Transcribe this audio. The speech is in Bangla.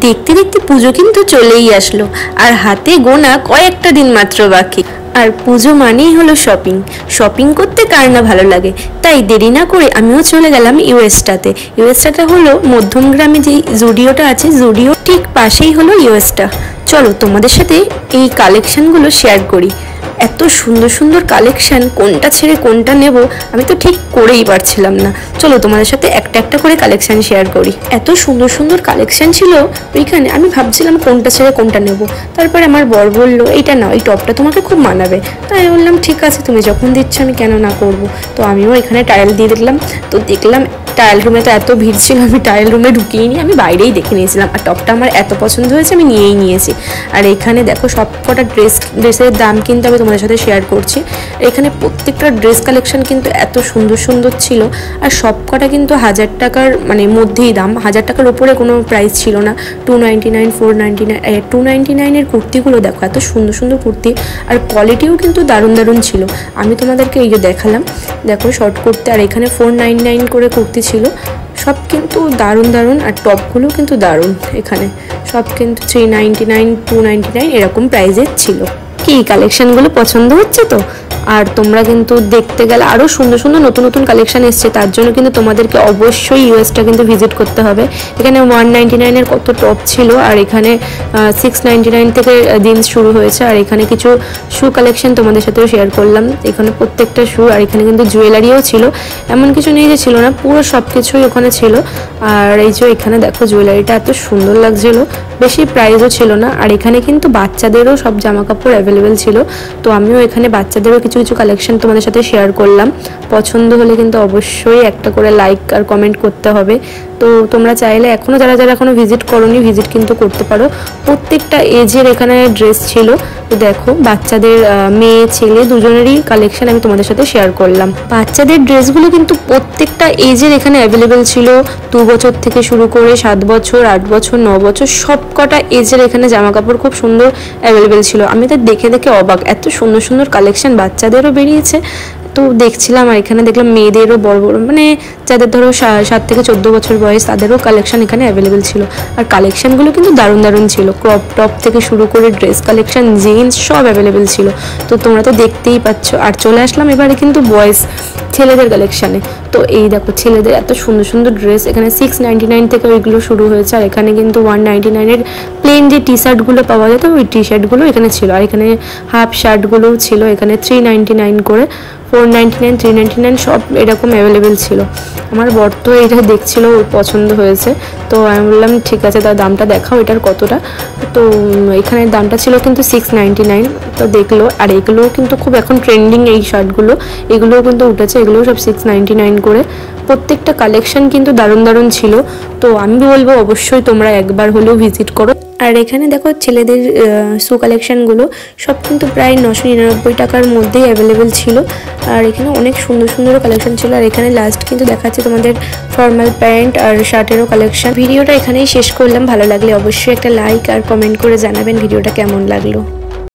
দেখতে দেখতে পুজো কিন্তু চলেই আসলো, আর হাতে গোনা কয়েকটা দিন মাত্র বাকি। আর পুজো মানেই হলো শপিং। শপিং করতে কার না ভালো লাগে, তাই দেরি না করে আমিও চলে গেলাম ইউএসটাতে। ইউএসটা হলো মধ্যমগ্রামে যেই জুডিওটা আছে, জুডিও ঠিক পাশেই হলো ইউএসটা। চলো তোমাদের সাথে এই কালেকশনগুলো শেয়ার করি। এত সুন্দর সুন্দর কালেকশন, কোনটা ছেড়ে কোনটা নেব আমি তো ঠিক করেই পারছিলাম না। চলো তোমাদের সাথে একটা একটা করে কালেকশন শেয়ার করি। এত সুন্দর সুন্দর কালেকশন ছিল ওইখানে, আমি ভাবছিলাম কোনটা ছেড়ে কোনটা নেব। তারপরে আমার বর বললো এইটা নাও, এই টপটা তোমাকে খুব মানাবে। তাই বললাম ঠিক আছে, তুমি যখন দিচ্ছ আমি কেন না করব। তো আমিও এখানে ট্রায়াল দিয়ে দেখলাম। তো দেখলাম ট্রায়াল রুমে তো এত ভিড় ছিল, আমি ট্রায়াল রুমে ঢুকিয়ে নিই, আমি বাইরেই দেখে নিয়েছিলাম। আর টপটা আমার এত পছন্দ হয়েছে আমি নিয়েই নিয়েছি। আর এখানে দেখো সব কটা ড্রেসের দাম কিন্তু আমি তোমাদের সাথে শেয়ার করছি। এখানে প্রত্যেকটা ড্রেস কালেকশন কিন্তু এত সুন্দর সুন্দর ছিল, আর সব কটা কিন্তু 1000 টাকার মানে মধ্যেই দাম, 1000 টাকার ওপরে কোনো প্রাইস ছিল না। 299, 499, 299 কুর্তিগুলো দেখো, এত সুন্দর সুন্দর কুর্তি, আর কোয়ালিটিও কিন্তু দারুণ দারুণ ছিল। আমি তোমাদেরকে এই যে দেখালাম, দেখো শর্ট কুর্তি, আর এখানে 499 করে কুর্তি ছিল। সব কিন্তু দারুণ দারুণ, আর টপগুলো কিন্তু দারুণ। এখানে সব কিন্তু 399, 299 এরকম প্রাইসের ছিল। কি কালেকশনগুলো পছন্দ হচ্ছে তো? আর তোমরা কিন্তু দেখতে গেলে আরও সুন্দর সুন্দর নতুন নতুন কালেকশন এসছে, তার জন্য কিন্তু তোমাদেরকে অবশ্যই ইউএসটা কিন্তু ভিজিট করতে হবে। এখানে 199 কত টপ ছিল, আর এখানে 699 থেকে দিন শুরু হয়েছে। আর এখানে কিছু শু কালেকশন তোমাদের সাথেও শেয়ার করলাম। এখানে প্রত্যেকটা শু, আর এখানে কিন্তু জুয়েলারিও ছিল, এমন কিছু নেই যে ছিল না, পুরো সব কিছুই ওখানে ছিল। আর এই যে এখানে দেখো জুয়েলারিটা এত সুন্দর লাগছিল, বেশি প্রাইসও ছিল না। আর এখানে কিন্তু বাচ্চাদেরও সব জামা কাপড় অ্যাভেলেবেল ছিল। তো আমিও এখানে বাচ্চাদেরও কিছু কিছু কালেকশন তোমাদের সাথে শেয়ার করলাম। পছন্দ হলে কিন্তু অবশ্যই একটা করে লাইক আর কমেন্ট করতে হবে। তো তোমরা চাইলে এখনও যারা যারা এখনও ভিজিট করোনি, ভিজিট কিন্তু করতে পারো। প্রত্যেকটা এজের এখানে ড্রেস ছিল। তো দেখো বাচ্চাদের, মেয়ে ছেলে দুজনেরই কালেকশন আমি তোমাদের সাথে শেয়ার করলাম। বাচ্চাদের ড্রেসগুলো কিন্তু প্রত্যেকটা এজের এখানে অ্যাভেলেবেল ছিল। 2 বছর থেকে শুরু করে 7 বছর, 8 বছর, 9 বছর, সব কটা এজের এখানে জামা কাপড় খুব সুন্দর অ্যাভেলেবেল ছিল। আমি তো দেখে দেখে অবাক, এত সুন্দর সুন্দর কালেকশন বাচ্চাদেরও বেরিয়েছে। তো দেখছিলাম, আর এখানে দেখলাম মেয়েদেরও বড় বড়, মানে যাদের ধরো 7 থেকে 14 বছর বয়স, তাদেরও কালেকশন এখানে অ্যাভেলেবেল ছিল। আর কালেকশনগুলো কিন্তু দারুণ দারুণ ছিল, ক্রপ টপ থেকে শুরু করে ড্রেস কালেকশন, জিন্স সব অ্যাভেলেবেল ছিল। তো তোমরা তো দেখতেই পাচ্ছ। আর চলে আসলাম এবারে কিন্তু বয়েজ, ছেলেদের কালেকশানে। তো এই দেখো ছেলেদের এত সুন্দর সুন্দর ড্রেস, এখানে 699 থেকে ওইগুলো শুরু হয়েছে। আর এখানে কিন্তু 199 প্লেন যে টি শার্টগুলো পাওয়া যেত, ওই টি শার্টগুলো এখানে ছিল। আর এখানে হাফ শার্টগুলোও ছিল, এখানে 399 করে, 499, 399 সব এরকম অ্যাভেলেবেল ছিল। আমার বর তো এটা দেখছিল, ওর পছন্দ হয়েছে। তো আমি বললাম ঠিক আছে, তার দামটা দেখাও, এটার কতটা। তো এখানের দামটা ছিল কিন্তু 699। তো দেখলো। আর এগুলোও কিন্তু খুব এখন ট্রেন্ডিং, এই শার্টগুলো, এগুলোও কিন্তু উঠেছে, এগুলোও সব 699 করে। প্রত্যেকটা কালেকশন কিন্তু দারুণ দারুণ ছিল। তো আমি বলবো অবশ্যই তোমরা একবার হলেও ভিজিট করো। আর এখানে দেখো ছেলেদের শু কালেকশানগুলো সব কিন্তু প্রায় 999 টাকার মধ্যেই অ্যাভেলেবেল ছিল। আর এখানে অনেক সুন্দর সুন্দর কালেকশন ছিল। আর এখানে লাস্ট কিন্তু দেখাচ্ছে তোমাদের ফর্মাল প্যান্ট আর শার্টেরও কালেকশন। ভিডিওটা এখানেই শেষ করলাম। ভালো লাগলে অবশ্যই একটা লাইক আর কমেন্ট করে জানাবেন ভিডিওটা কেমন লাগলো।